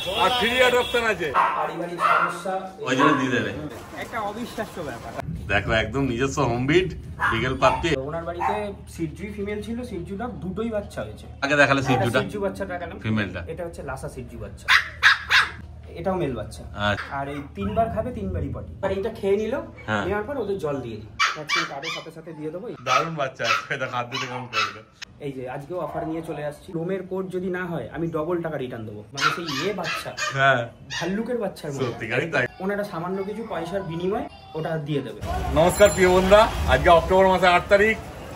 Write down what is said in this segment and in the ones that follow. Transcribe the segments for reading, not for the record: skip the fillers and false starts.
আর free adoption আছে, পারিবারিক সমস্যা ওই জন্য দিয়ে দেবে। একটা অবিশ্বাস্য ব্যাপার। দেখো একদম নিজস্ব হোমবিট বিগেল পাপি। ওনার বাড়িতে সিজু ফিমেল ছিল, সিজুটা দুটোই বাচ্চা হয়েছে। আগে দেখালে সিজুটা, সিজু বাচ্চাটা কেন ফিমেলটা, এটা হচ্ছে লাসা সিজু বাচ্চা, এটাও মেল বাচ্চা। আর এই 3 বার খাবে 3 বারই পটি। আর এইটা খেয়ে নিল, নেওয়ার পর ওদের জল দিয়ে দিই, ভ্যাকসিন কার্ডের সাথে সাথে দিয়ে দেবো। দারুণ বাচ্চা আছে, এটা হাত দিতে কেমন করবে। এই যে আজকেও অফার নিয়ে চলে আসছি, লোমের কোড যদি না হয় আমি ডবল টাকা রিটার্ন দেবো। মানে সেই বাচ্চা, হ্যাঁ ভাল্লুকের বাচ্চার মতো, সত্যিকারই তাই। ওনারা সামান্য কিছু পয়সার বিনিময়ে ওটা দিয়ে দেবে। নমস্কার প্রিয় বন্ধুরা, আজকে অক্টোবর মাসের 8 তারিখ,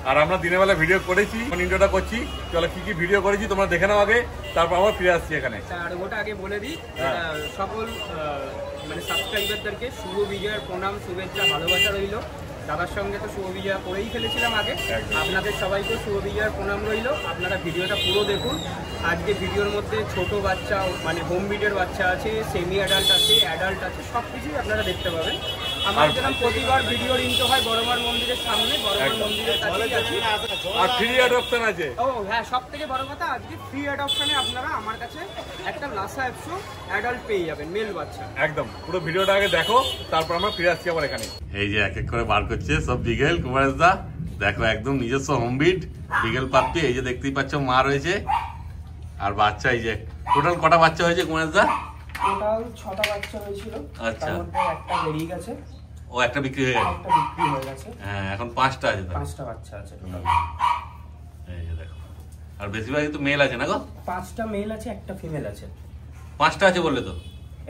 আর আমরা দিনের বেলা ভিডিও করেছি, ইন্ট্রোটা করছি। চলো কি কি ভিডিও করেছি তোমরা দেখে নাও আগে, তারপর আবার ফিরে আসছি এখানে। আর ওটা আগে বলে দিই, সকল মানে সাবস্ক্রাইবারদেরকে শুভ বিজয়ের প্রণাম, শুভেচ্ছা, ভালোবাসা রইল। দাদার সঙ্গে তো শুভ বিজয়া করেই ফেলেছিলাম আগে, আপনাদের সবাইকে শুভ বিজয়ের প্রণাম রইল। আপনারা ভিডিওটা পুরো দেখুন। আজকে ভিডিওর মধ্যে ছোট বাচ্চা মানে হোম বিডের বাচ্চা আছে, সেমি অ্যাডাল্ট আছে, অ্যাডাল্ট আছে, সব কিছুই আপনারা দেখতে পাবেন। আমার যেরকম প্রতিবার ভিডিওর ইন্ট্রো হয় বড়মার মন্দিরের সামনে, বড়মার মন্দিরের কাছেই আছি। আর ফ্রি অ্যাডপশন আছে। ও হ্যাঁ, সব থেকে বড় কথা, আজকে ফ্রি অ্যাডপশনে আপনারা আমার কাছে একটা লাসা অ্যাপসো অ্যাডাল্ট পেয়ে যাবেন, মেল বাচ্চা। একদম পুরো ভিডিওটা আগে দেখো, তারপর আমরা ফিরে আসছি আবার এখানে। এই যে এক এক করে বার করছে সব বিগেল কুমারেশ দা। দেখো একদম নিজস্ব হোমবিট বিগেল পাপ্পি। এই যে দেখতেই পাচ্ছ মা রয়েছে আর বাচ্চা। এই যে টোটাল কটা বাচ্চা হয়েছে কুমারেশ দা? টোটাল 6টা বাচ্চা হয়েছিল, তার মধ্যে একটা বেরিয়ে গেছে। ও একটা বিক্রি হয়ে গেছে, একটা বিক্রি হয়ে গেছে। হ্যাঁ এখন 5টা আছে। 5টা বাচ্চা আছে টোটাল। এই যে দেখো, আর বেশিরভাগই তো মেল আছে না গো? 5টা মেল আছে, একটা ফিমেল আছে। 5টা আছে বললে তো?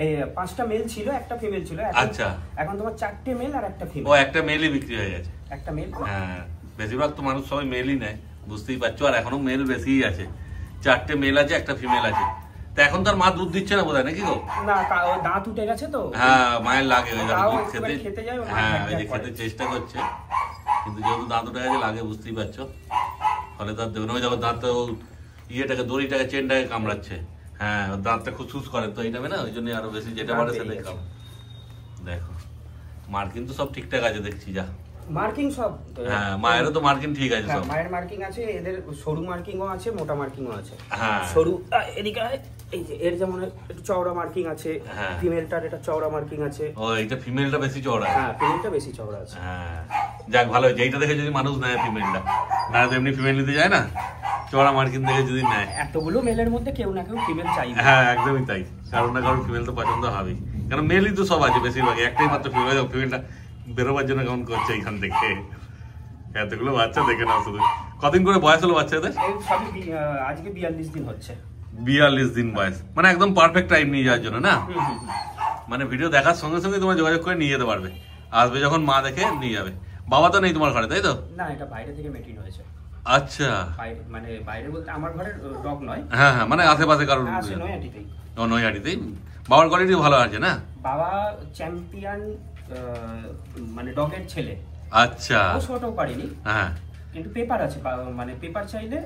এই 5টা মেল ছিল, একটা ফিমেল ছিল। আচ্ছা, এখন তোমার 4টে মেল আর একটা ফিমেল। ও একটা মেলই বিক্রি হয়ে গেছে, একটা মেল। হ্যাঁ বেশিরভাগ তো মানুষ সবাই মেলই নেয়, বুঝতেই পারছো। আর এখনো মেল বেশিই আছে, 4টে মেল আছে, একটা ফিমেল আছে। তো এখন তার মা দুধ দিচ্ছে না বোধহয়, নাকি গো? না, দাঁত উঠে গেছে তো। হ্যাঁ মায়ের লাগে, ওই জন্য দুধ খেতে যায়। হ্যাঁ ওই যে খেতে চেষ্টা করছে, কিন্তু যেহেতু দাঁত উঠে গেছে লাগে, বুঝতেই পারছো। ফলে তার দেখুন ওই দেখো দাঁত ইয়েটাকে, দড়িটাকে, চেনটাকে কামড়াচ্ছে। হ্যাঁ দাঁতটা খুসখুস করে তো এই টাইমে না, ওই জন্য আরো বেশি যেটা পারে সেটাই কাম। দেখো মার কিন্তু সব ঠিকঠাক আছে দেখছি, যা মার্কিং সব। হ্যাঁ মায়েরও তো মার্কিং ঠিক আছে সব। মায়ের মার্কিং আছে, এদের সরু মার্কিংও আছে, মোটা মার্কিংও আছে। হ্যাঁ সরু এদিকে এই যে এর যেমন একটু চওড়া মার্কিং আছে, ফিমেলটার এটা চওড়া মার্কিং আছে। ও এইটা ফিমেলটা বেশি চওড়া। হ্যাঁ ফিমেলটা বেশি চওড়া আছে। হ্যাঁ যাক ভালো হয়েছে, এইটা দেখে যদি মানুষ নেয় ফিমেলটা, না তো এমনি ফিমেল নিতে যায় না, চওড়া মার্কিং দেখে যদি নেয়। এতগুলো মেলের মধ্যে কেউ না কেউ ফিমেল চাইবে। হ্যাঁ একদমই তাই, কারণ না কারণ ফিমেল তো পছন্দ হবেই, কারণ মেলই তো সব আছে বেশিরভাগ, একটাই মাত্র ফিমেল। ফিমেলটা বেরোবার জন্য কেমন করছে এইখান থেকে, এতগুলো বাচ্চা দেখে নাও শুধু। কদিন করে বয়স হলো বাচ্চাদের? আজকে 42 দিন হচ্ছে। 42 দিন বয়স, মানে একদম পারফেক্ট টাইম নিয়ে যাওয়ার জন্য না? মানে ভিডিও দেখার সঙ্গে সঙ্গে তোমার যোগাযোগ করে নিয়ে যেতে পারবে, আসবে যখন মা দেখে নিয়ে যাবে। বাবা তো নেই তোমার ঘরে, তাই তো? না, এটা বাইরে থেকে মেটিন হয়েছে। আচ্ছা, মানে বাইরে বলতে আমার ঘরের ডগ নয়। হ্যাঁ হ্যাঁ, মানে আশেপাশে কারণ। নৈহাটিতেই। ও নৈহাটিতেই। বাবার কোয়ালিটি ভালো আছে না? বাবা চ্যাম্পিয়ন মানে ডগের ছেলে। আচ্ছা, ও ছোটও পারিনি। হ্যাঁ কিন্তু পেপার আছে, মানে পেপার চাইলে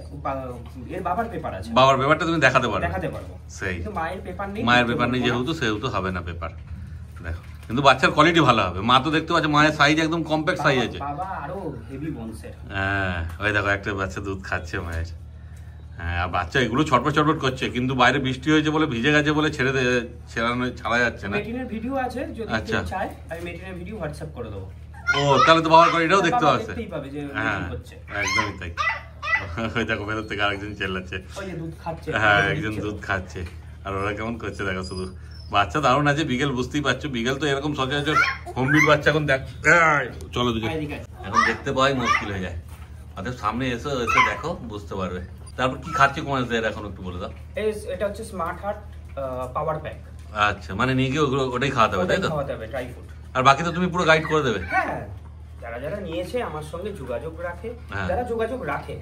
এর বাবার পেপার আছে। বাবার পেপারটা তুমি দেখাতে পারো? দেখাতে পারবো। সেই, কিন্তু মায়ের পেপার নেই। মায়ের পেপার নেই যেহেতু, সেহেতু হবে না পেপার। দেখো কিন্তু বাচ্চার কোয়ালিটি ভালো হবে। মা তো দেখতে পাচ্ছ মায়ের সাইজ একদম কম্প্যাক্ট সাইজ আছে। বাবা আরো হেভি বোনসের। হ্যাঁ ওই দেখো একটা বাচ্চা দুধ খাচ্ছে মায়ের। হ্যাঁ আর বাচ্চা এগুলো ছটপট ছটপট করছে, কিন্তু বাইরে বৃষ্টি হয়েছে বলে ভিজে গেছে বলে ছাড়া যাচ্ছে না। মেটিনের ভিডিও আছে, যদি কেউ চায় আমি মেটিনের ভিডিও হোয়াটসঅ্যাপ করে দেবো। ও তাহলে তো বাবার কোয়ালিটিটাও দেখতে পাচ্ছে। হ্যাঁ একদমই তাই। ওই দেখো ভেতর থেকে আরেকজন চেল্লাচ্ছে। ওই যে দুধ খাচ্ছে। হ্যাঁ একজন দুধ খাচ্ছে, আর ওরা কেমন করছে দেখো শুধু। বাচ্চা দারুণ আছে বিকেল, বুঝতেই পারছো। বিকেল তো এরকম সচরাচর হোমবিট বাচ্চা এখন দেখ। চলো দুজন, এখন দেখতে পাওয়াই মুশকিল হয়ে যায়। অর্থাৎ সামনে এসে দেখো, বুঝতে পারবে। তারপর কি খাচ্ছে কোমাস দেয় এখন একটু বলে দাও। এটা হচ্ছে স্মার্ট হার্ট পাওয়ার প্যাক। আচ্ছা, মানে নিয়ে গিয়ে ওটাই খাওয়াতে হবে, তাই তো? খাওয়াতে হবে ড্রাই ফ্রুট। আর বাকি তো তুমি পুরো গাইড করে দেবে? হ্যাঁ, যারা যারা নিয়েছে আমার সঙ্গে যোগাযোগ রাখে, যারা যোগাযোগ রাখে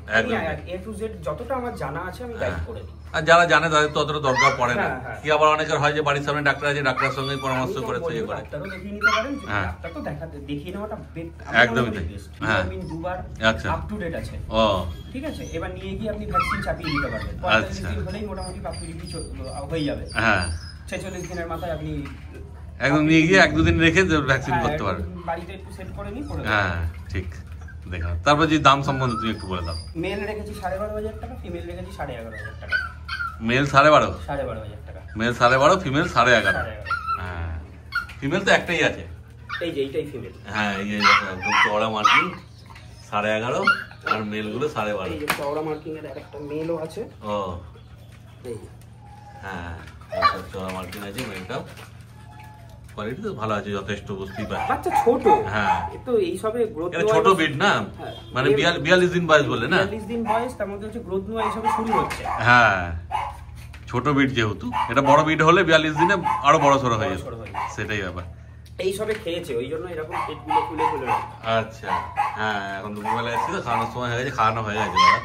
এ টু জেড যতটা আমার জানা আছে আমি গাইড করে দিই। আর যারা জানে তাদের তো অতটা দরকার পড়ে না। কি আবার অনেকের হয় যে বাড়ির সামনে ডাক্তার আছে, ডাক্তারের সঙ্গে পরামর্শ করে ইয়ে করে। ডাক্তারও দেখিয়ে নিতে পারেন, ডাক্তার তো দেখিয়ে নেওয়াটা একদমই তাই। হ্যাঁ, দুবার আচ্ছা আপ টু ডেট আছে। ও ঠিক আছে, এবার নিয়ে গিয়ে আপনি ভ্যাকসিন চাপিয়ে দিতে পারবেন। 45 দিন হলেই মোটামুটি পাপুলিটি হয়ে যাবে। হ্যাঁ, 46 দিনের মাথায় আপনি একদম নিয়ে গিয়ে 1-2 দিন রেখে ভ্যাকসিন করতে পারবে। বাড়িতে একটু সেট করে নিই। হ্যাঁ ঠিক, দেখো। তারপর যে দাম সম্বন্ধে তুমি একটু বলে দাও। মেল রেখেছি 12,500 টাকা, ফিমেল রেখেছি 11,500 টাকা। মেল 12,500? 12,500 টাকা। Male 12.5, female 11.5। হ্যাঁ, ফিমেল তো একটাই আছে। এই যে এইটাই ফিমেল। হ্যাঁ, এই যে একদম চওড়া মার্কিং 11.5 আর মেলগুলো 12.5। এই যে চওড়া মার্কিং এর একটা মেলও আছে। ও এই হ্যাঁ, চওড়া মার্কিং আছে মেলটাও। কোয়ালিটি তো ভালো আছে যথেষ্ট, বুঝতেই পারছি। বাচ্চা ছোট। হ্যাঁ, তো এই সবে গ্রোথ এটা ছোট বিট না, মানে 42 দিন বয়স বলে না? 42 দিন বয়স, তার মধ্যে হচ্ছে গ্রোথ নোয়া এই সবে শুরু হচ্ছে। হ্যাঁ, ছোট বিট যেহেতু, এটা বড় বিট হলে 42 দিনে আরো বড় সড়ো হয়ে যাবে, সেটাই ব্যাপার। এই সবে খেয়েছে, ওই জন্য এরকম পেটগুলো ফুলে ফুলে। আচ্ছা, হ্যাঁ, এখন দুপুরবেলা এসেছি তো, খাওয়ানোর সময় হয়ে গেছে, খাওয়ানো হয়ে গেছে দাদা।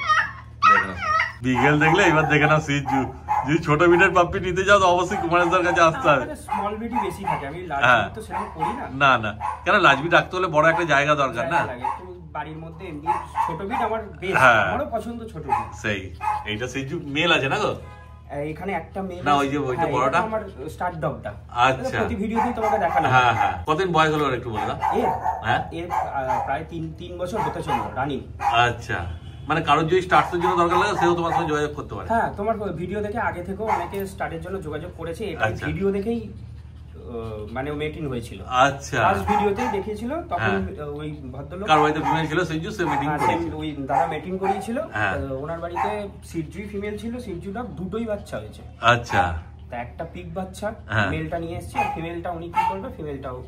দেখে নাও বিকেল দেখলে, এবার দেখে নাও সিজু। যদি ছোট বিটের পাপ্পি নিতে যাও তো অবশ্যই কুমারের কাছে আসতে হবে। স্মল বিটই বেশি থাকে, আমি লার্জ বিট তো সেরকম করি না। না না, কেন লার্জ বিট রাখতে হলে বড় একটা জায়গা দরকার না? একটু বাড়ির মধ্যে এমনি ছোট বিট আমার বেশ, আমারও পছন্দ ছোট বিট। সেই, এইটা সিজু মেল আছে না গো? এখানে একটা মেল না, ওই যে বড়টা আমার স্টার ডগটা। আচ্ছা, প্রতি ভিডিওতেই তোমাকে দেখানো। হ্যাঁ হ্যাঁ, কতদিন বয়স হলো একটু বলে দাও। হ্যাঁ, এর প্রায় 3 বছর হতে চলল রানিং। আচ্ছা, মানে কারোর যদি স্টার্টের জন্য দরকার লাগে সেও তোমার সঙ্গে যোগাযোগ করতে পারে? হ্যাঁ, তোমার ভিডিও দেখে আগে থেকেও অনেকে স্টার্টের জন্য যোগাযোগ করেছে। এটা ভিডিও দেখেই মানে মেটিং হয়েছিল। আচ্ছা, ফার্স্ট ভিডিওতেই দেখিয়েছিল, তখন ওই ভদ্রলোক কার বাড়িতে ফিমেল ছিল সিজু, সে মিটিং করেছিল। ওই দাদা মিটিং করিয়েছিল, ওনার বাড়িতে সিজু ফিমেল ছিল, সিজুটা দুটোই বাচ্চা হয়েছে। আচ্ছা, তা একটা পিক বাচ্চা, মেলটা নিয়ে এসেছি, আর ফিমেলটা উনি কি করবে, ফিমেলটাও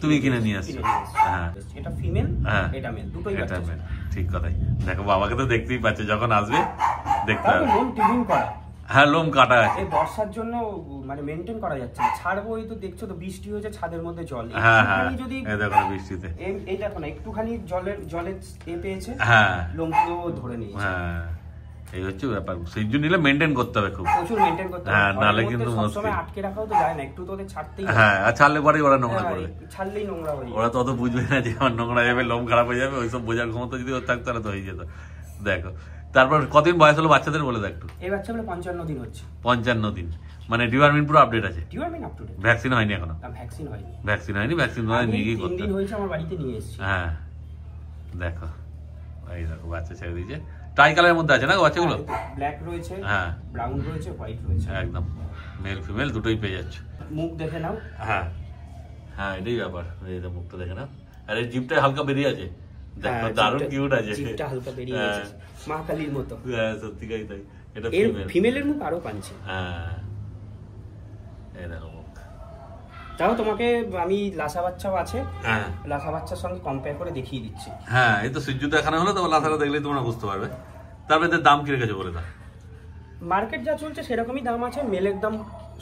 তুমি কিনে নিয়ে আসছো। হ্যাঁ, এটা ফিমেল, এটা মেল, দুটোই বাচ্চা। ঠিক কথাই। দেখো বাবাকে তো দেখতেই পাচ্ছে, যখন আসবে দেখতে হবে। লোম টিভিং করা। হ্যাঁ, লোম কাটা আছে। এই বর্ষার জন্য মানে মেইনটেইন করা যাচ্ছে না, ছাড়বো। এই তো দেখছো তো বৃষ্টি হয়েছে, ছাদের মধ্যে জল। হ্যাঁ হ্যাঁ, যদি এই দেখো বৃষ্টিতে, এই দেখো না, একটুখানি জলের পেয়েছে, হ্যাঁ, লোমগুলো ধরে নিয়েছে। হ্যাঁ, এই হচ্ছে ব্যাপার। সিজু নিলে মেইনটেইন করতে হবে, খুব প্রচুর মেইনটেইন করতে হবে। হ্যাঁ, নালে কিন্তু সবসময় আটকে রাখাও তো যায় না, একটু তো ওদের ছাড়তেই হবে। হ্যাঁ, আর ছাড়লে পরেই ওরা নোংরা করবে। ছাড়লেই নোংরা হয়ে যাবে। ওরা তো অত বুঝবে না যে আমার নোংরা যাবে, লোম খারাপ হয়ে যাবে, ওইসব বোঝার ক্ষমতা যদি ওর থাকতো তাহলে তো হয়ে যেত। দেখো, তারপর কতদিন বয়স হলো বাচ্চাদের বলে দাও একটু। এই বাচ্চাগুলো 55 দিন হচ্ছে। 55 দিন, মানে ডিওয়ার্মিন পুরো আপডেট আছে? Deworming up to date. Vaccine হয়নি এখনো? ভ্যাকসিন হয়নি। ভ্যাকসিন হয়নি, ভ্যাকসিন নিয়ে গিয়ে করতে। 3 দিন হয়েছে আমার বাড়িতে নিয়ে এসেছি। হ্যাঁ, দেখো এই দেখো বাচ্চা ছেড়ে দিয়েছে। টাই কালারের মধ্যে আছে না বাচ্চাগুলো? ব্ল্যাক রয়েছে, হ্যাঁ, ব্রাউন রয়েছে, হোয়াইট রয়েছে, একদম মেল ফিমেল দুটোই পেয়ে যাচ্ছ। মুখ দেখে নাও। হ্যাঁ হ্যাঁ, এটাই ব্যাপার। এই তো মুখটা দেখে নাও, আর এই জিভটা হালকা বেরিয়ে আছে, দেখো দারুণ কিউট আছে। জিভটা হালকা বেরিয়ে আছে, মা কালীর মতো। হ্যাঁ, সত্যিই তাই। এটা ফিমেলের মুখ আরো পাঞ্চি। হ্যাঁ, এই দেখো মুখ। তাও তোমাকে আমি লাসা বাচ্চাও আছে, হ্যাঁ, লাসা বাচ্চার সঙ্গে কম্পেয়ার করে দেখিয়ে দিচ্ছি। হ্যাঁ, এই তো সিজু দেখানো হলো, তো লাসাটা দেখলেই তোমরা বুঝতে পারবে। তারপরে এদের দাম কি রেখেছে বলে দাও। মার্কেট যা চলছে সেরকমই দাম আছে। মেলের দাম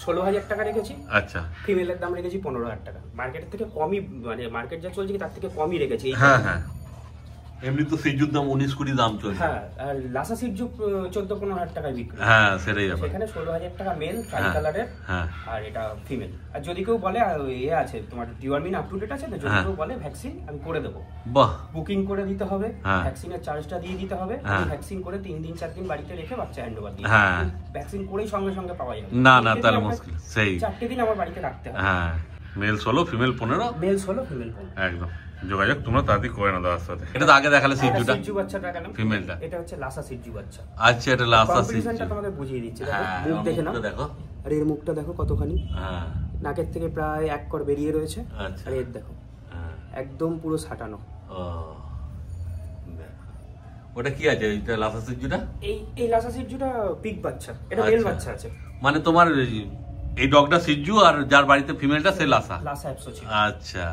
16,000 টাকা রেখেছি। আচ্ছা, ফিমেলের দাম রেখেছি 15,000 টাকা। মার্কেটের থেকে কমই, মানে মার্কেট যা চলছে তার থেকে কমই রেখেছি। হ্যাঁ হ্যাঁ, এমনি তো সিজুর দাম 19-20 দাম চলছে। হ্যাঁ, আর লাসা সিজু 14-15,000 টাকায় বিক্রি। হ্যাঁ, সেটাই ব্যাপার। সেখানে 16,000 টাকা মেল, ট্রাই কালারের, আর এটা ফিমেল। আর যদি কেউ বলে এ আছে তোমার ডিওয়ার্মিন আপ টু ডেট আছে, তো যদি কেউ বলে ভ্যাকসিন আমি করে দেবো, বাহ, বুকিং করে দিতে হবে, ভ্যাকসিনের চার্জটা দিয়ে দিতে হবে। ভ্যাকসিন করে 3 দিন 4 দিন বাড়িতে রেখে বাচ্চা হ্যান্ড ওভার দিয়ে, ভ্যাকসিন করেই সঙ্গে সঙ্গে পাওয়া যাবে না। না, তাহলে মুশকিল। সেই 4 দিন আমার বাড়িতে রাখতে হবে। হ্যাঁ, মেল 16, ফিমেল 15। Mail 16, female 15। একদম যোগাযোগ তোমরা তাড়াতাড়ি করে নাও দাদার সাথে। এটা তো আগে দেখালে সিজুটা, সিজু বাচ্চাটা কেন, ফিমেলটা। এটা হচ্ছে লাসা সিজু বাচ্চা। আচ্ছা, এটা লাসা সিজু। কম্পিটিশনটা তোমাকে বুঝিয়ে দিচ্ছি। মুখ দেখে নাও, দেখো, আর এর মুখটা দেখো কতখানি। হ্যাঁ, নাকের থেকে প্রায় 1 কর বেরিয়ে রয়েছে। আচ্ছা, আর এর দেখো একদম পুরো সাটানো। ও, ওটা কি আছে এটা লাসা সিজুটা? এই লাসা সিজুটা পিক বাচ্চা, এটা মেল বাচ্চা আছে। মানে তোমার এই ডগটা সিজু, আর যার বাড়িতে ফিমেলটা সে লাসা। লাসা অ্যাপসো ছিল। আচ্ছা,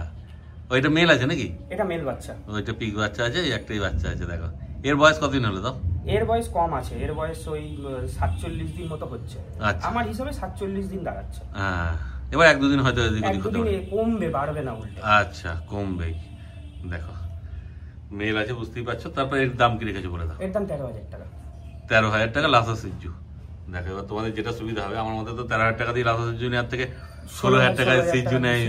ওইটা মেল আছে নাকি? এটা মেল বাচ্চা। ওইটা পিক বাচ্চা আছে, একটাই বাচ্চা আছে। দেখো এর বয়স কতদিন হলো দাও? এর বয়স কম আছে, এর বয়স ওই 47 দিন মতো হচ্ছে। আচ্ছা, আমার হিসাবে 47 দিন দাঁড়াচ্ছে। হ্যাঁ, এবার 1-2 দিন হয়তো এদিক ওদিক হতে পারে। কমবে, বাড়বে না উল্টে। আচ্ছা, কমবেই। দেখো মেল আছে, বুঝতেই পারছো। তারপর এর দাম কি রেখেছো বলে দাও। এর দাম 13,000 টাকা। 13,000 টাকা লাসা সিজু। দেখো এবার তোমাদের যেটা সুবিধা হবে। আমার মতে তো 13,000 টাকা দিয়ে লাসা সিজু নেওয়ার থেকে 16,000 টাকায় সিজু নেয়,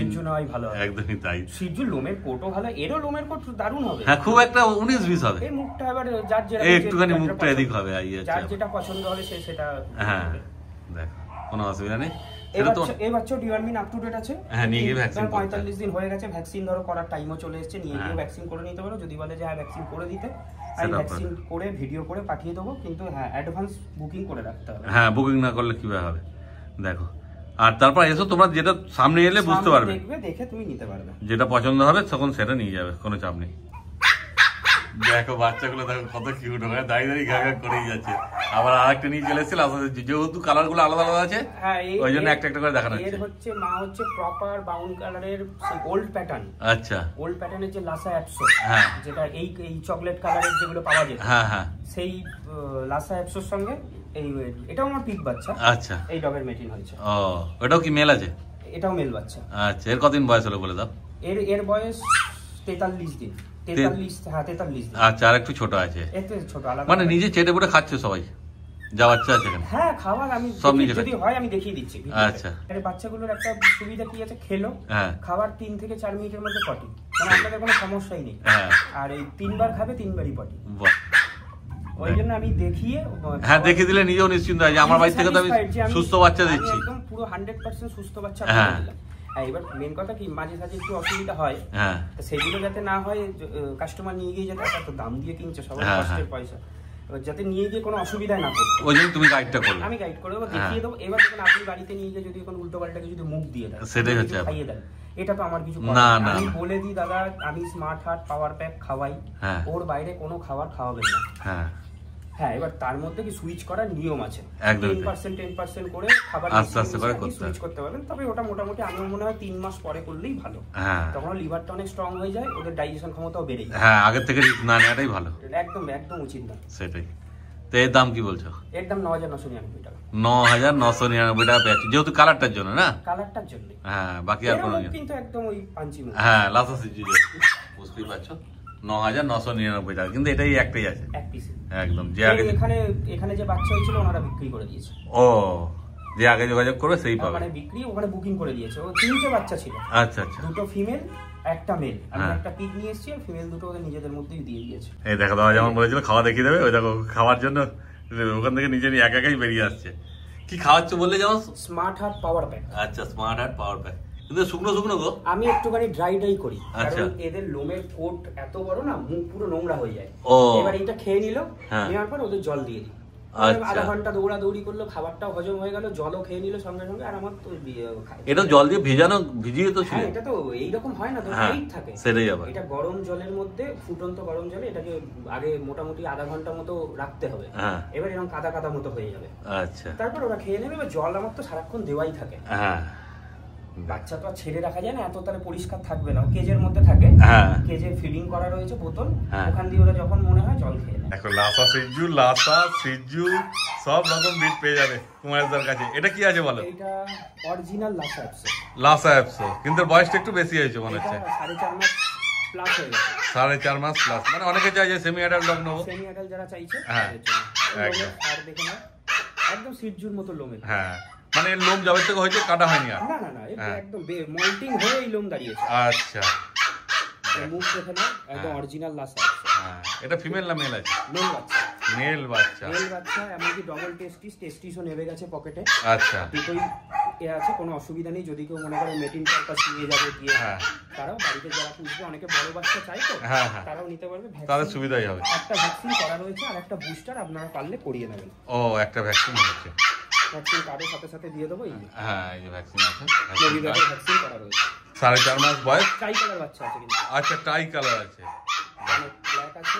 ভালো। একদমই তাই। সিজু লোমের কোটও ভালো, এরও লোমের কোট দারুণ হবে। হ্যাঁ, খুব একটা 19-20 হবে। এই মুখটা এবার যার যেটা, একটুখানি মুখটা এদিক হবে, যার যেটা পছন্দ হবে সে সেটা। হ্যাঁ, দেখো কোনো অসুবিধা নেই। এই বাচ্চা ডিওয়ার্মিন আপ টু ডেট আছে। হ্যাঁ, নিয়ে গিয়ে ভ্যাকসিন 45 দিন হয়ে গেছে, ভ্যাকসিন ধরো করার টাইমও চলে এসেছে, নিয়ে গিয়ে ভ্যাকসিন করে নিতে পারো। যদি বলে যে হ্যাঁ ভ্যাকসিন করে দিতে, আমি ভ্যাকসিন করে ভিডিও করে পাঠিয়ে দেবো, কিন্তু হ্যাঁ অ্যাডভান্স বুকিং করে রাখতে হবে। হ্যাঁ, বুকিং না করলে কিভাবে হবে। দেখো আর তারপর এসো তোমরা যেটা সামনে এলে বুঝতে পারবে, দেখবে, দেখে তুমি নিতে পারবে, যেটা পছন্দ হবে তখন সেটা নিয়ে যাবে, কোনো চাপ নেই। দেখো বাচ্চাগুলো দেখো কত কিউট, হয় দাঁড়িয়ে দাঁড়িয়ে গা গা করেই যাচ্ছে। আবার আরেকটা নিয়ে চলে এসেছিল, যেহেতু কালার গুলো আলাদা আলাদা আছে ওই জন্য একটা একটা করে দেখানো হচ্ছে। হচ্ছে মা হচ্ছে প্রপার ব্রাউন কালারের ওল্ড প্যাটার্ন। আচ্ছা, ওল্ড প্যাটার্নের যে লাসা 100, যেটা এই চকলেট কালারের যেগুলো পাওয়া যায়, সেই লাসা 100 সঙ্গে এই এটাও আমার পিক বাচ্চা। আচ্ছা, এই ডগের মেটিন হচ্ছে। ও, এটাও কি মেল আছে? এটাও মেল বাচ্চা। আচ্ছা, এর কতদিন বয়স হলো বলে দাও? এর বয়স 43 দিন। 43, হ্যাঁ 43 দিন। আচ্ছা, আর একটু ছোট আছে, এত ছোট, আলাদা মানে নিজে চেটে পুটে খাচ্ছে সবাই যা বাচ্চা আছে এখানে? হ্যাঁ, খাবার আমি সব নিজে যদি হয় আমি দেখিয়ে দিচ্ছি। আচ্ছা, এই বাচ্চাগুলোর একটা সুবিধা কি আছে, খেলো, খাবার 3 থেকে 4 মিনিটের মধ্যে পটি, মানে আপনাদের কোনো সমস্যাই নেই। আর এই 3 বার খাবে 3 বারই পটি। ওই জন্য আমি দেখিয়ে, হ্যাঁ দেখিয়ে দিলে নিজেও নিশ্চিন্ত হয় যে আমার বাড়ি থেকে তো আমি সুস্থ বাচ্চা দিচ্ছি, একদম পুরো 100% সুস্থ বাচ্চা দিলাম। এবার মেন কথা কি, মাঝে সাঝে একটু অসুবিধা হয়, সেগুলো যাতে না হয়, কাস্টমার নিয়ে গিয়ে যাতে এত দাম দিয়ে কিনছে, সবার কষ্টের পয়সা, যাতে নিয়ে গিয়ে কোনো অসুবিধা না করতে, ওই জন্য তুমি গাইডটা করো। আমি গাইড করে দেবো, দেখিয়ে দেবো। এবার যখন আপনি বাড়িতে নিয়ে গিয়ে যদি কোনো উল্টো পাল্টাকে যদি মুখ দিয়ে দেন, সেটাই হচ্ছে খাইয়ে দেন, এটা তো আমার কিছু না। আমি বলে দিই দাদা, আমি স্মার্ট হার্ট পাওয়ার প্যাক খাওয়াই, ওর বাইরে কোনো খাবার খাওয়াবেন না। হ্যাঁ, এবার তার মধ্যে কি সুইচ করার নিয়ম আছে, 10% করে খাবার আস্তে আস্তে করে সুইচ করতে পারবেন। তবে ওটা মোটামুটি আমার মনে হয় 3 মাস পরে করলেই ভালো, তখন লিভারটা অনেক স্ট্রং হয়ে যায়, ওদের ডাইজেশন ক্ষমতাও বেড়ে যায়। হ্যাঁ, আগে থেকে না নেওয়াটাই ভালো, একদম একদম উচিত না। সেটাই। তো এর দাম কি বলছো? এর দাম 9,999 টাকা। 9,999 টাকা পেয়েছি, যেহেতু কালারটার জন্য না? কালারটার জন্য, হ্যাঁ, বাকি আর কোনো কিন্তু একদম ওই পাঞ্চি মুখ। হ্যাঁ, লাসা সিজি বুঝতেই পারছো, 9,999 টাকা, কিন্তু এটাই একটাই আছে, এক পিস একদম। যে আগে এখানে যে বাচ্চা হয়েছিল ওনারা বিক্রি করে দিয়েছে। ও, যে আগে যোগাযোগ করবে সেই পাবে, মানে বিক্রি ওখানে বুকিং করে দিয়েছে। ও 3টে বাচ্চা ছিল। আচ্ছা আচ্ছা, 2টো ফিমেল, একটা মেল। আমি একটা পিগ নিয়ে এসেছি, আর ফিমেল দুটো ওদের নিজেদের মধ্যেই দিয়ে দিয়েছে। এই দেখো দাদা যেমন বলেছিল খাওয়া দেখিয়ে দেবে, ওই দেখো খাওয়ার জন্য ওখান থেকে নিজে নিয়ে একা একাই বেরিয়ে আসছে। কি খাওয়াচ্ছ বললে যেমন? Smart heart power pack. আচ্ছা, স্মার্ট হার্ট পাওয়ার প্যাক, কিন্তু শুকনো শুকনো গো। আমি একটুখানি ড্রাই করি, কারণ এদের লোমের কোট এত বড় না, মুখ পুরো নোংরা হয়ে যায়। এবার এটা খেয়ে নিল, নেওয়ার পর ওদের জল দিয়ে দিই, আধা ঘন্টা দৌড়াদৌড়ি করলো, খাবারটাও হজম হয়ে গেল, জলও খেয়ে নিল সঙ্গে সঙ্গে। আর আমার তো এটা জল দিয়ে ভিজিয়ে তো ছিল। এটা তো এইরকম হয় না, তো টাইট থাকে। সেটাই আবার এটা গরম জলের মধ্যে, ফুটন্ত গরম জলে এটাকে আগে মোটামুটি আধা ঘন্টা মতো রাখতে হবে। এবার এরকম কাদা কাদা মতো হয়ে যাবে। আচ্ছা, তারপর ওরা খেয়ে নেবে। এবার জল আমার তো সারাক্ষণ দেওয়াই থাকে। বাচ্চা তো আর ছেড়ে রাখা যায় না, এত তাহলে পরিষ্কার থাকবে না। কেজের মধ্যে থাকে, কেজে ফিডিং করা রয়েছে বোতল, ওখান দিয়ে ওরা যখন মনে হয় জল খেয়ে নেয়। এখন লাসা সিজু সব রকম বিট পেয়ে যাবে কুমারদার কাছে। এটা কি আছে বলো? এটা অরিজিনাল লাসা অ্যাপসো, কিন্তু বয়সটা একটু বেশি হয়েছে মনে হচ্ছে, 4.5 মাস প্লাস হয়ে গেছে। 4.5 মাস প্লাস, মানে অনেকে চাই যে সেমি অ্যাডাল্ট ডগ নেবো। সেমি অ্যাডাল্ট যারা চাইছে, একদম আর দেখে না, একদম সিজুর মতো লোমে। মানে লোম যাবে থেকে হয়েছে, কাটা হয়নি আর? না না না, একদম মল্টিং হয়ে এই লোম দাঁড়িয়েছে। আচ্ছা, মুখ দেখে না, একদম অরিজিনাল লাসা। এটা ফিমেল না মেল আছে? মেল বাচ্চা। মেল বাচ্চা, মেল বাচ্চা। এমনকি ডবল টেস্টিসও নেমে গেছে পকেটে। আচ্ছা, দুটোই আছে, কোনো অসুবিধা নেই। যদি কেউ মনে করে মেটিং পারপাস নিয়ে যাবে গিয়ে, তারাও বাড়িতে যারা পুষবে, অনেকে বড় বাচ্চা চাই তো, তারাও নিতে পারবে। তাদের সুবিধাই হবে। একটা ভ্যাকসিন করা রয়েছে, আর একটা বুস্টার আপনারা পারলে করিয়ে নেবেন। ও, একটা ভ্যাকসিন হচ্ছে, ভ্যাকসিন কার্ডের সাথে সাথে দিয়ে দেবো। এই যে ভ্যাকসিন আছে, ভ্যাকসিন করা রয়েছে। 4.5 মাস বয়স। টাই কালার বাচ্চা আছে কিন্তু। আচ্ছা, টাই কালার আছে, ব্ল্যাক আছে,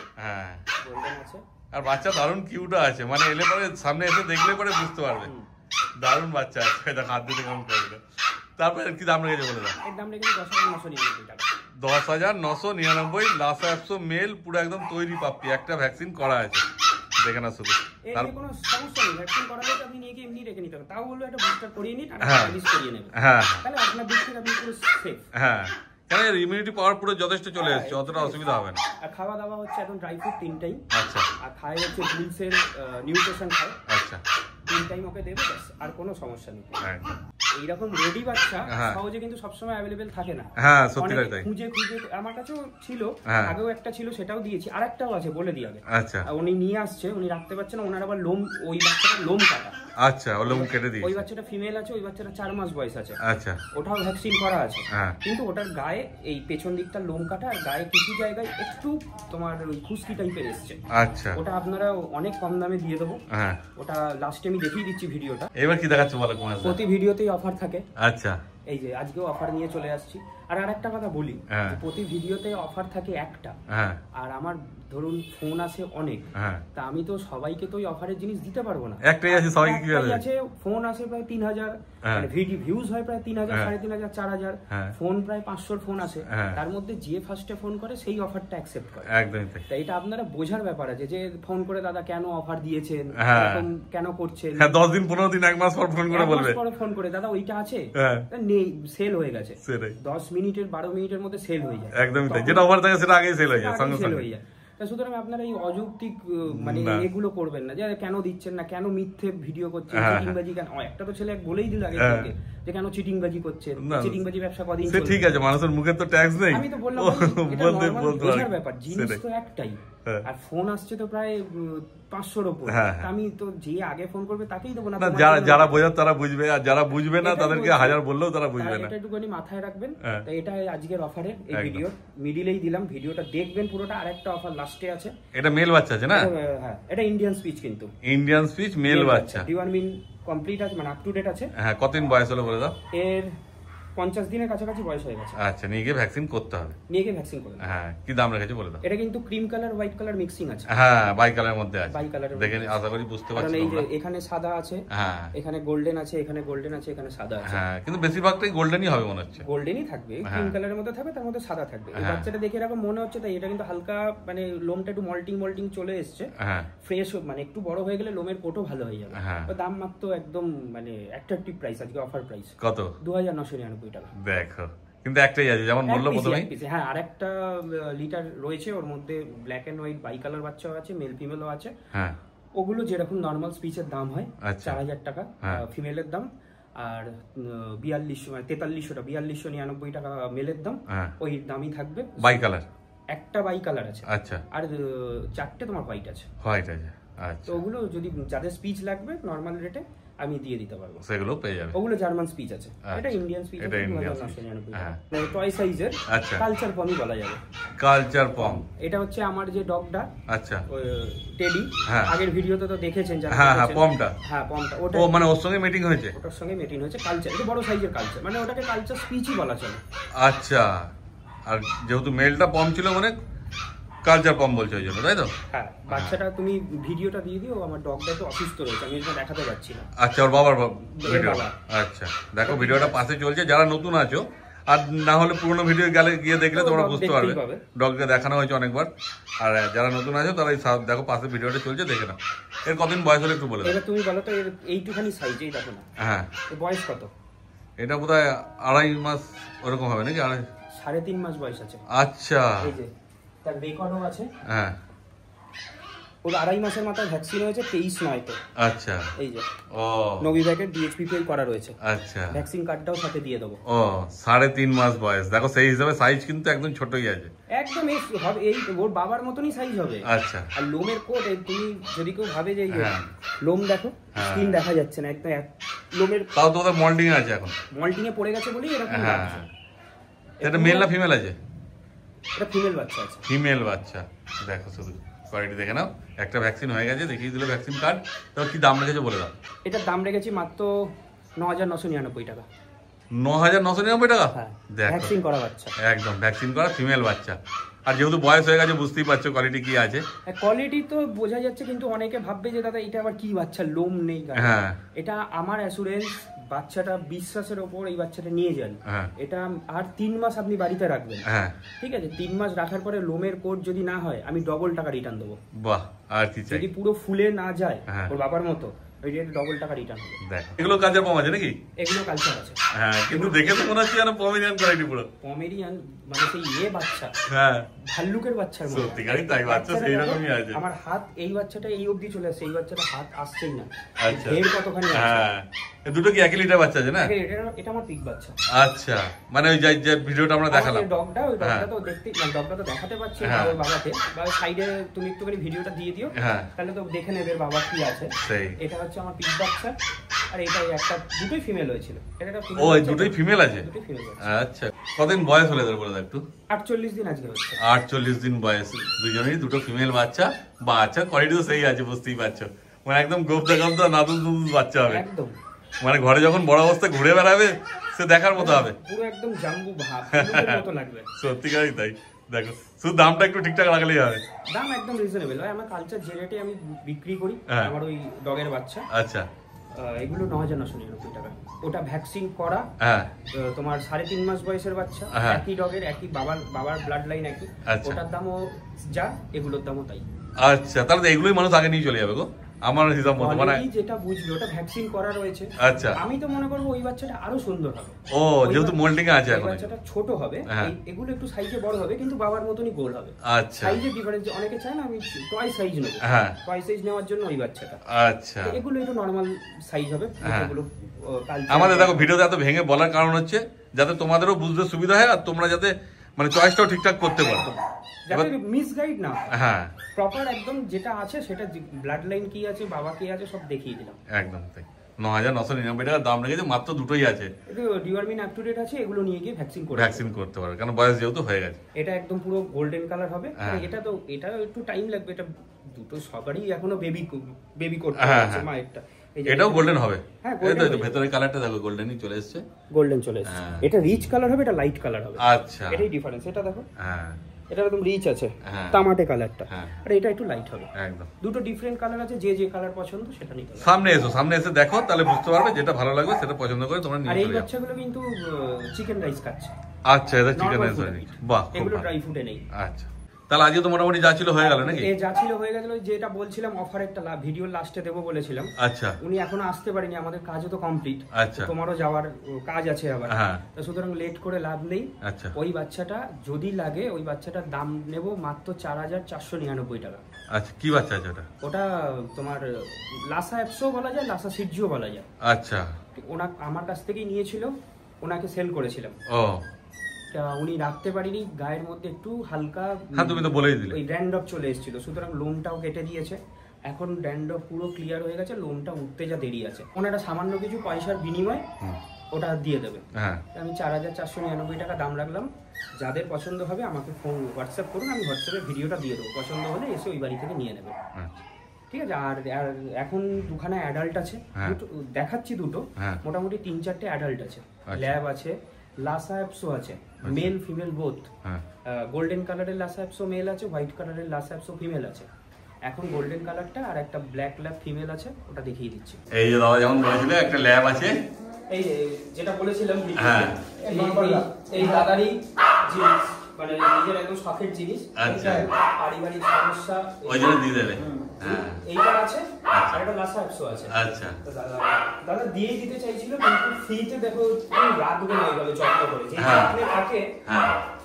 গোল্ডেন আছে। আর বাচ্চা দারুণ কিউটও আছে, মানে এলে পরে সামনে এসে দেখলে পরে বুঝতে পারবে দারুণ বাচ্চা আছে। দেখো হাত দিতে কেমন করবে। তারপরে কি দাম রেখেছে বলে দাও? এর দাম রেখেছে 10,999 টাকা। 10,999। লাসা অ্যাপসো মেল, পুরো একদম তৈরি পাপ্পি, একটা ভ্যাকসিন করা আছে, দেখে না শুধু। তার কোনো সমস্যা নেই, ভ্যাকসিন করালে আপনি নিয়ে গিয়ে এমনি রেখে নিতে হবে। তাও বললো একটা বুস্টার করিয়ে নিন, আর সার্ভিস করিয়ে নেবেন। তাহলে আপনার দিক থেকে আপনি পুরো সেফ। কেন এর ইমিউনিটি পাওয়ার পুরো যথেষ্ট চলে এসেছে, অতটা অসুবিধা হবে না। আর খাওয়া দাওয়া হচ্ছে একদম ড্রাই ফ্রুট 3 টাইম। আচ্ছা, আর খায় হচ্ছে বুলসের নিউট্রিশন খায়। আচ্ছা, 3 টাইম ওকে দেবে, আর কোনো সমস্যা নেই। এইরকম রেডি বাচ্চা সহজে কিন্তু সবসময় অ্যাভেলেবেল থাকে না। সত্যি তাই। খুঁজে আমার কাছেও ছিল, আগেও একটা ছিল, সেটাও দিয়েছি। আর একটাও আছে, বলে দিই আগে। আচ্ছা, উনি নিয়ে আসছে, উনি রাখতে পারছেন না, ওনার আবার লোম, ওই বাচ্চাটার লোম কাটা। আচ্ছা, ওর লোম কেটে দিয়েছে। ওই বাচ্চাটা ফিমেল আছে, ওই বাচ্চাটা 4 মাস বয়স আছে। আচ্ছা, ওটাও ভ্যাকসিন করা আছে। হ্যাঁ, কিন্তু ওটার গায়ে এই পেছন দিকটা লোম কাটা, আর গায়ে কিছু জায়গায় একটু তোমার ওই খুশকি টাইপের এসছে। আচ্ছা, ওটা আপনারা অনেক কম দামে দিয়ে দেবো। হ্যাঁ, ওটা লাস্টে আমি দেখিয়ে দিচ্ছি ভিডিওটা। এবার কি দেখাচ্ছ বলো? প্রতি ভিডিওতেই অফার থাকে। আচ্ছা, এই যে আজকেও অফার নিয়ে চলে আসছি। আর আরেকটা কথা বলি, প্রতি ভিডিওতে অফার থাকে একটা, আর আমার ধরুন ফোন আছে অনেক, তা আমি তো সবাইকে তো ওই অফারের জিনিস দিতে পারবো না। একটাই আছে, সবাইকে কি আছে? ফোন আছে প্রায় 3000, মানে ভিডিও ভিউজ হয় প্রায় 3000, 3500, 4000, ফোন প্রায় 500 ফোন আছে। তার মধ্যে যে ফার্স্টে ফোন করে সেই অফারটা অ্যাকসেপ্ট করে। একদমই তাই। তাই এটা আপনারা বোঝার ব্যাপার আছে যে ফোন করে দাদা কেন অফার দিয়েছেন, এরকম কেন করছেন। 10 দিন 15 দিন 1 মাস পর ফোন করে বলবে, ফোন করে দাদা ওইটা আছে, নেই, সেল হয়ে গেছে, 10 মিনিটের 12 মিনিটের মধ্যে সেল হয়ে যায়। একদমই তাই, যেটা অফার থাকে সেটা আগেই সেল হয়ে যায়, সঙ্গে সঙ্গে হয়ে যায়। সুতরাং আপনারা এই অযৌক্তিক মানে এগুলো করবেন না, যে কেন দিচ্ছেন না, কেন মিথ্যে ভিডিও করছেন, চিটিংবাজি কেন। একটা তো ছেলে বলেই দিল আগে থেকে যে কেন চিটিংবাজি করছেন, চিটিংবাজি ব্যবসা কদিন চলবে। ঠিক আছে, মানুষের মুখে তো ট্যাক্স নেই। আমি তো বললাম এটা নরমাল বোঝার ব্যাপার, জিনিস তো একটাই। আর ফোন আসছে তো প্রায় 500-র উপর, আমি তো যে আগে ফোন করবে তাকেই দেবো না। যারা বোঝার তারা বুঝবে, আর যারা বুঝবে না তাদেরকে 1000 বললেও তারা বুঝবে না। এটা একটুখানি মাথায় রাখবেন। তো এটা আজকের অফারের এই ভিডিও মিডিলেই দিলাম, ভিডিওটা দেখবেন পুরোটা। আর একটা অফার লাস্টে আছে। এটা মেল বাচ্চা আছে না? হ্যাঁ, এটা ইন্ডিয়ান স্পিচ, কিন্তু ইন্ডিয়ান স্পিচ মেল বাচ্চা। ডিওয়ার্মিং কমপ্লিট আছে, মানে আপ টু ডেট আছে। হ্যাঁ, কতদিন বয়স হলো বলে দাও? এর 50 দিনের কাছাকাছি বয়স হয়ে গেছে। আচ্ছা, নিয়ে গিয়ে ভ্যাকসিন করতে হবে। নিয়ে গিয়ে ভ্যাকসিন করতে হবে। হ্যাঁ, কি দাম রেখেছে বলে দাও? এটা কিন্তু cream colour white colour mixing আছে। হ্যাঁ, বাই কালারের মধ্যে আছে। বাই কালারের দেখে আশা করি বুঝতে পারছো। কারণ এই যে এখানে সাদা আছে, হ্যাঁ, এখানে গোল্ডেন আছে, এখানে গোল্ডেন আছে, এখানে সাদা আছে। হ্যাঁ, কিন্তু বেশিরভাগটাই গোল্ডেনই হবে মনে হচ্ছে। গোল্ডেনই থাকবে, ক্রিম কালারের মধ্যে থাকবে, তার মধ্যে সাদা থাকবে। এই বাচ্চাটা দেখে এরকম মনে হচ্ছে, তাই এটা কিন্তু হালকা মানে লোমটা একটু মল্টিং চলে এসেছে। হ্যাঁ, ফ্রেশ, মানে একটু বড় হয়ে গেলে লোমের কোটও ভালো হয়ে যাবে। দাম মাত্র একদম মানে অ্যাট্রাকটিভ প্রাইস, আজকে অফার প্রাইস। কত? 2999 টাকা। দেখো, কিন্তু একটাই আছে যেমন বললো প্রথমে। হ্যাঁ, আরেকটা লিটার রয়েছে, ওর মধ্যে black and white by colour বাচ্চাও আছে, মেল ফিমেলও আছে। হ্যাঁ, ওগুলো যেরকম নরমাল স্পিচের দাম হয় 4000 টাকা ফিমেলের দাম, আর 4399 টাকা মেলের দাম, ওই দামই থাকবে। বাই কালার একটা বাই কালার আছে। আচ্ছা, আর 4টে তোমার হোয়াইট আছে। হোয়াইট আছে, আচ্ছা। তো ওগুলো যদি যাদের স্পিচ লাগবে নরমাল রেটে আমি দিয়ে দিতে পারবো, সেগুলো পেয়ে যাবে। ওগুলো জার্মান স্পিচ আছে, এটা ইন্ডিয়ান স্পিচ আছে। 2999। হ্যাঁ, টয় সাইজের কালচার পমই বলা যাবে। কালচার পম, এটা হচ্ছে আমার যে ডগটা। আচ্ছা, টেডি। আগের ভিডিওতে তো দেখেছেন যারা। হ্যাঁ, পমটা। হ্যাঁ, পমটা ওটা, ও মানে ওর সঙ্গে মিটিং হয়েছে। ওটার সঙ্গে মিটিং হয়েছে। কালচার, এটা বড় সাইজের কালচার, মানে ওটাকে কালচার স্পিচই বলা চলে। আচ্ছা, আর যেহেতু মেলটা পম ছিল মানে কালচার পম বলছে ওই জন্য, তাই তো? হ্যাঁ, বাচ্চাটা তুমি ভিডিওটা দিয়ে দিও, আমার ডগটা একটু অসুস্থ রয়েছে, আমি এটা দেখাতে পারছি না। আচ্ছা, ওর বাবার ভিডিও। আচ্ছা, দেখো ভিডিওটা পাশে চলছে, যারা নতুন আছো আর না হলে পুরোনো ভিডিও গিয়ে দেখলে তোমরা বুঝতে পারবে, ডগকে দেখানো হয়েছে অনেকবার। আর যারা নতুন আছো তারা দেখো পাশে ভিডিওটা চলছে, দেখে নাও। এর কতদিন বয়স হলে একটু বলে দাও। তুমি বলো তো, এর এইটুখানি সাইজ, এই দেখো না। হ্যাঁ, বয়স কত? এটা বোধহয় 2.5 মাস ওরকম হবে নাকি? 3.5 মাস বয়স আছে। আচ্ছা, এই যে তার রেকর্ডও আছে। হ্যাঁ, ওর 2.5 মাসের মাথায় ভ্যাকসিন হয়েছে, 23/9 তে। আচ্ছা, এই যে নোভিভ্যাকের ডিএইচপিপিএল করা রয়েছে। আচ্ছা, ভ্যাকসিন কার্ডটাও সাথে দিয়ে দেবো। 3.5 মাস বয়স, দেখো সেই হিসাবে সাইজ কিন্তু একদম ছোটই আছে। একদম এই ওর বাবার মতনই সাইজ হবে। আচ্ছা, আর লোমের কোট, তুমি যদি কেউ ভাবে যে লোম দেখো, স্কিন দেখা যাচ্ছে না একদম, লোমের তাও তো ওদের মল্টিং আছে, এখন মল্টিং এ পড়ে গেছে বলেই এরকম লাগছে। এটা মেল না ফিমেল আছে? এটা ফিমেল বাচ্চা আছে। ফিমেল বাচ্চা, দেখো শুধু কোয়ালিটি দেখে নাও। একটা ভ্যাকসিন হয়ে গেছে, দেখিয়ে দিল ভ্যাকসিন কার্ড। তো কি দাম রেখেছে বলে দাও? এটার দাম রেখেছি মাত্র 9999 টাকা। 9999 টাকা? হ্যাঁ, ভ্যাকসিন করা বাচ্চা, একদম ভ্যাকসিন করা ফিমেল বাচ্চা। আর যেহেতু বয়স হয়ে গেছে বুঝতেই পারছো কোয়ালিটি কি আছে। কোয়ালিটি তো বোঝা যাচ্ছে, কিন্তু অনেকে ভাববে যে দাদা এটা আবার কি বাচ্চা, লোম নেই। হ্যাঁ, এটা আমার অ্যাসুরেন্স, বাচ্চাটা বিশ্বাসের ওপর এই বাচ্চাটা নিয়ে যান। এটা আর 3 মাস আপনি বাড়িতে রাখবেন। হ্যাঁ, ঠিক আছে, 3 মাস রাখার পরে লোমের কোট যদি না হয় আমি ডবল টাকা রিটার্ন দেবো। বাহ, আর কি চাই? যদি পুরো ফুলে না যায় ওর বাবার মতো, ডবল টাকা রিটার্ন হবে। দেখো, এগুলো কালচার পম আছে নাকি? এগুলো কালচার আছে। হ্যাঁ, কিন্তু দেখে তো মনে হচ্ছে যেন পমেরিয়ান কোয়ালিটি পুরো। পমেরিয়ান মানে সেই বাচ্চা। হ্যাঁ, ভাল্লুকের বাচ্চার মতো। সত্যিকারই তাই, বাচ্চা সেই রকমই আছে। আমার হাত এই বাচ্চাটা এই অবধি চলে আসছে, এই বাচ্চাটা হাত আসছেই না। আচ্ছা, এর কতখানি আছে? হ্যাঁ, এই দুটো কি একই লিটার বাচ্চা আছে না? এটা আমার পিক বাচ্চা। আচ্ছা, মানে ওই যে ভিডিওটা আমরা দেখালাম, ডগটা, ওই ডগটা তো দেখতে, মানে ডগটা তো দেখাতে পাচ্ছি ওর বাবাকে, বা সাইডে তুমি একটু করে ভিডিওটা দিয়ে দিও, তাহলে তো দেখে নেবে বাবা কি আছে। এটা হচ্ছে হচ্ছে আমার পিস বাচ্চা, আর এটা একটা দুটোই ফিমেল হয়েছিল। এটা একটা ও এই দুটোই ফিমেল আছে? আচ্ছা, কতদিন বয়স হলো এদের বলে দাও একটু? 48 দিন আজকে হচ্ছে। 48 দিন বয়স, দুজনেরই দুটো ফিমেল বাচ্চা। বাচ্চা কোয়ালিটি তো সেই আছে, বুঝতেই পারছো, মানে একদম গোবদা গোবদা নাদুল দুদুল বাচ্চা হবে একদম, মানে ঘরে যখন বড় অবস্থায় ঘুরে বেড়াবে সে দেখার মতো হবে, পুরো একদম জাম্বু ভাব মতো লাগবে। সত্যিকারই তাই। দেখো শুধু দামটা একটু ঠিকঠাক রাখলেই হবে। দাম একদম রিজনেবল ভাই, আমার কালচার যে রেটে আমি বিক্রি করি আমার ওই ডগের বাচ্চা। আচ্ছা, এগুলো 9,999 টাকা। ওটা ভ্যাকসিন করা, তোমার 3.5 মাস বয়সের বাচ্চা, একই ডগের, একই বাবার ব্লাড লাইন একই, ওটার দামও যা, এগুলোর দামও তাই। আচ্ছা, তাহলে এগুলোই মানুষ আগে নিয়ে চলে যাবে গো আমার হিসাব মতো, মানে যেটা বুঝবে ওটা ভ্যাকসিন করা রয়েছে। আচ্ছা, আমি তো মনে করবো ওই বাচ্চাটা আরো সুন্দর হবে। ও যেহেতু মোল্ডিং এ আছে এখন, বাচ্চাটা ছোট হবে, এগুলো একটু সাইজে বড় হবে কিন্তু বাবার মতনই গোল হবে। আচ্ছা, সাইজে ডিফারেন্স, অনেকে চায় না আমি টয় সাইজ নেব, টয় সাইজ নেওয়ার জন্য ওই বাচ্চাটা। আচ্ছা, এগুলো একটু নরমাল সাইজ হবে। এগুলো আমাদের দেখো ভিডিওতে এত ভেঙে বলার কারণ হচ্ছে যাতে তোমাদেরও বুঝতে সুবিধা হয় আর তোমরা যাতে মানে চয়েসটাও ঠিকঠাক করতে পারো, যাতে মিসগাইড না। হ্যাঁ, প্রপার একদম যেটা আছে সেটা, ব্লাড লাইন কি আছে, বাবা কি আছে সব দেখিয়ে দিলাম। একদম তাই। 9,999 টাকা দাম রেখেছে, মাত্র দুটোই আছে। ডিওয়ার্মিন আপ টু ডেট আছে, এগুলো নিয়ে গিয়ে ভ্যাকসিন করতে পারবে, কারণ বয়স যেহেতু হয়ে গেছে। এটা একদম পুরো গোল্ডেন কালার হবে। এটা একটু টাইম লাগবে, এটা দুটো সবারই এখনো বেবি করতে হচ্ছে মায়েরটা। এটাও গোল্ডেন হবে? হ্যাঁ, এই তো ভেতরের কালারটা দেখো গোল্ডেনই চলে এসেছে, গোল্ডেন চলে এসেছে। এটা রিচ কালার হবে, এটা লাইট কালার হবে। আচ্ছা, এটাই ডিফারেন্স। এটা দেখো, হ্যাঁ এটা একদম রিচ আছে, তামাটে কালারটা, আর এটা একটু লাইট হবে। একদম দুটো ডিফারেন্ট কালার আছে, যে যে কালার পছন্দ সেটা নিতে হবে। সামনে এসে দেখো, তাহলে বুঝতে পারবে যেটা ভালো লাগবে সেটা পছন্দ করে তোমরা নিয়ে যাবে। আর এই যাবে। বাচ্চাগুলো কিন্তু চিকেন রাইস খাচ্ছে। আচ্ছা, এটা চিকেন রাইস, বাহ, এগুলো ড্রাই ফুডে নেই। আচ্ছা, তাহলে আজকে তো মোটামুটি যা ছিল হয়ে গেল নাকি? যা ছিল হয়ে গেল, যেটা বলছিলাম অফার একটা ভিডিও লাস্টে দেবো বলেছিলাম। আচ্ছা, উনি এখনো আসতে পারেনি, আমাদের কাজও তো কমপ্লিট। আচ্ছা, তোমারও যাওয়ার কাজ আছে আবার, তো সুতরাং লেট করে লাভ নেই। আচ্ছা, ওই বাচ্চাটা যদি লাগে, ওই বাচ্চাটার দাম নেব মাত্র 4,499 টাকা। আচ্ছা, কি বাচ্চা আছে ওটা? ওটা তোমার লাসা অ্যাপসও বলা যায়, লাসা সিডজিও বলা যায়। আচ্ছা, ওনা আমার কাছ থেকেই নিয়েছিল, ওনাকে সেল করেছিলাম। ও, উনি রাখতে পারিনি, গায়ের মধ্যে একটু হালকা, হ্যাঁ তুমি তো বলেই দিলে, ওই ড্যান্ড্রফ চলে এসেছিল, সুতরাং লোমটাও কেটে দিয়েছে। এখন ড্যান্ড্রফ পুরো ক্লিয়ার হয়ে গেছে, লোমটা উঠতে যা দেরি আছে। ওনারা সামান্য কিছু পয়সার বিনিময়ে ওটা দিয়ে দেবে। আমি 4,499 টাকা দাম রাখলাম। যাদের পছন্দ হবে আমাকে ফোন হোয়াটসঅ্যাপ করুন, আমি হোয়াটসঅ্যাপে ভিডিওটা দিয়ে দেবো। পছন্দ হলে এসে ওই বাড়ি থেকে নিয়ে নেবে, ঠিক আছে? আর এখন দুখানা অ্যাডাল্ট আছে, দেখাচ্ছি দুটো, মোটামুটি 3-4টে অ্যাডাল্ট আছে, ল্যাব আছে, লাসা অ্যাপসো আছে, মেল ফিমেল বোথ। গোল্ডেন কালারের লাসা অ্যাপসো মেল আছে, হোয়াইট কালারের লাসা অ্যাপসো ফিমেল আছে। এখন গোল্ডেন কালারটা আর একটা ব্ল্যাক ল্যাব ফিমেল আছে, ওটা দেখিয়ে দিচ্ছি। এই যে দাদা যেমন বলেছিল একটা ল্যাব আছে, এই যেটা বলেছিলাম, এই দাদারই জিনিস, মানে নিজের একদম শখের জিনিস। আচ্ছা, পারিবারিক সমস্যা ওই জন্য দিয়ে দেবে। এইটা আছে, আর একটা লাসা অ্যাপসো আছে। আচ্ছা, দাদা দিয়েই দিতে চাইছিল, কিন্তু ফ্রিতে দেখো রাখবে না এইভাবে যত্ন করে, যে যত্নে থাকে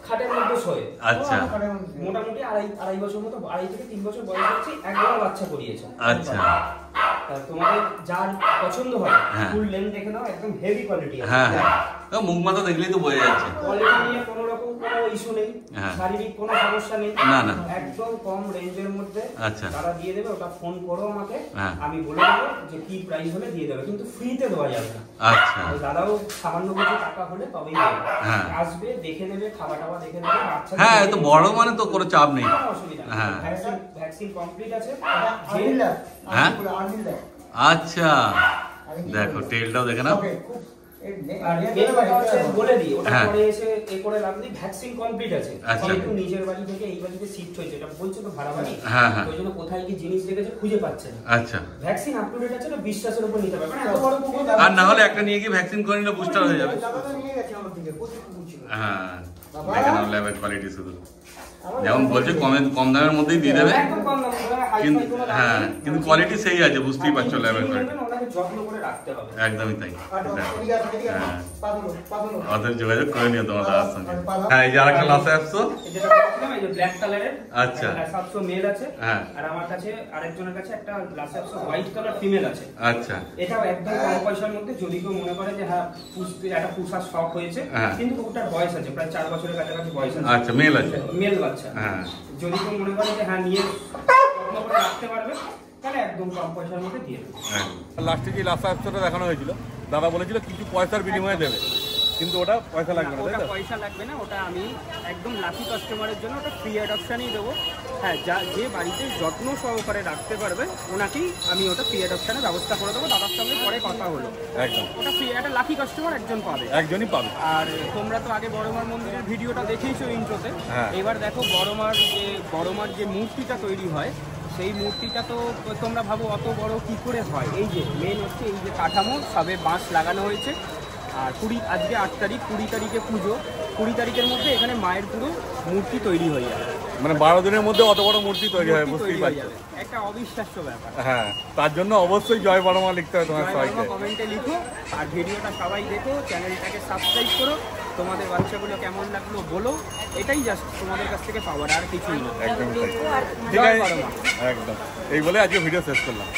খাটের মধ্যে শোয়। আচ্ছা, মোটামুটি আড়াই বছর মতো, 2.5 থেকে 3 বছর বয়স হচ্ছে, একবার বাচ্চা করিয়েছে। আচ্ছা, তোমাদের যার পছন্দ হয় ফুল লেন্থ দেখে নাও, একদম হেভি কোয়ালিটি আছে। হ্যাঁ, মুখ মাথা দেখলেই তো বোঝা যাচ্ছে। কোয়ালিটি নিয়ে কোনো রকম কোনো ইস্যু নেই, শারীরিক কোনো সমস্যা নেই, না একদম কম রেঞ্জের মধ্যে তারা দিয়ে দেবে। ওটা ফোন করো আমাকে, আমি বলে দেবো যে কি প্রাইস হলে দিয়ে দেবে, কিন্তু ফ্রিতে দেওয়া যাবে না। আচ্ছা, দাদাও সামান্য কিছু টাকা হলে তবেই দেবে। আসবে, দেখে নেবে, খাওয়া টাওয়া দেখে নেবে, বাচ্চা। হ্যাঁ, তো বড় মানে তো কোনো চাপ নেই, অসুবিধা নেই। ভ্যাকসিন কমপ্লিট আছে। আচ্ছা, দেখো টেলটাও দেখে নাও। বলে দিই, ওটা পরে এসে এ করে লাভ নেই, ভ্যাকসিন কমপ্লিট আছে। একটু নিজের বাড়ি থেকে এই বাড়িতে শিফট হয়েছে, এটা বলছে তো ভাড়া বাড়ি, ওই জন্য কোথায় কি জিনিস রেখেছে খুঁজে পাচ্ছে না। আচ্ছা, ভ্যাকসিন আপ টু ডেট আছে, না বিশ্বাসের উপর নিতে পারবে না, এত বড় পুকুর। আর না হলে একটা নিয়ে গিয়ে ভ্যাকসিন করে নিলে বুস্টার হয়ে যাবে। হ্যাঁ, দেখে নাও ল্যাবের কোয়ালিটি শুধু যেমন বলছে কম দামের মধ্যেই দিয়ে দেবে, কিন্তু কিন্তু কোয়ালিটি সেই আছে, বুঝতেই পারছো ল্যাবের কোয়ালিটি। একদমই তাই। আমাদের যোগাযোগ করে নিও তোমার দাদার সঙ্গে। হ্যাঁ, এই যে আরেকটা লাসা অ্যাপসো, ব্ল্যাক কালারের। আচ্ছা, লাসা অ্যাপসো মেল আছে, আর আমার কাছে আরেকজনের কাছে একটা লাসা অ্যাপসো হোয়াইট কালার ফিমেল আছে। আচ্ছা, এটাও একদম কম পয়সার মধ্যে, যদি কেউ মনে করে যে হ্যাঁ একটা পুষার শখ হয়েছে, কিন্তু ওটার বয়স আছে প্রায় 4 বছরের কাছাকাছি বয়স আছে। আচ্ছা, মেল আছে, মেল বাচ্চা। যদি কেউ মনে করে যে হ্যাঁ নিয়ে রাখতে পারবে, তাহলে একদম কম পয়সার মধ্যে দিয়ে দেবো। লাস্টে যে লাস্ট অপশনটা দেখানো হয়েছিল, দাদা বলেছিল কিছু পয়সার বিনিময়ে দেবে, কিন্তু ওটা পয়সা লাগবে না, তাই ওটা তো? পয়সা লাগবে না, ওটা আমি একদম লাকি কাস্টমারের জন্য ওটা ফ্রি অ্যাডপশনই দেবো। হ্যাঁ, যে বাড়িতে যত্ন সহকারে রাখতে পারবে ওনাকেই আমি ওটা ফ্রি অ্যাডপশনের ব্যবস্থা করে দেবো। দাদার সঙ্গে পরে কথা হলো, একদম ওটা ফ্রি, একটা লাকি কাস্টমার একজন পাবে, একজনই পাবে। আর তোমরা তো আগে বড়মার মন্দিরের ভিডিওটা দেখেইছো ইন্ট্রোতে। হ্যাঁ। এবার দেখো বড়মার যে মূর্তিটা তৈরি হয়, সেই মূর্তিটা তো তোমরা ভাবো অত বড় কি করে হয়। এই যে মেন হচ্ছে এই যে কাঠামো, সবে বাঁশ লাগানো হয়েছে। আর আজকে 8 তারিখ, 20 তারিখে পুজো, 20 তারিখের মধ্যে এখানে মায়ের পুরো মূর্তি তৈরি হয়ে যাবে। মানে 12 দিনের মধ্যে অত বড় মূর্তি তৈরি হয়, বুঝতেই পারছো। একটা অবিশ্বাস্য ব্যাপার। হ্যাঁ, তার জন্য অবশ্যই জয় বড়মা লিখতে হবে তোমার সবাইকে। কমেন্টে লিখো, আর ভিডিওটা সবাই দেখো, চ্যানেলটাকে সাবস্ক্রাইব করো, তোমাদের বাচ্চাগুলো কেমন লাগলো বলো, এটাই জাস্ট তোমাদের কাছ থেকে পাওয়ার, আর কিছুই না। একদম তাই। ঠিক জয় আছে, বড়মা। একদম এই বলে আজকে ভিডিও শেষ করলাম।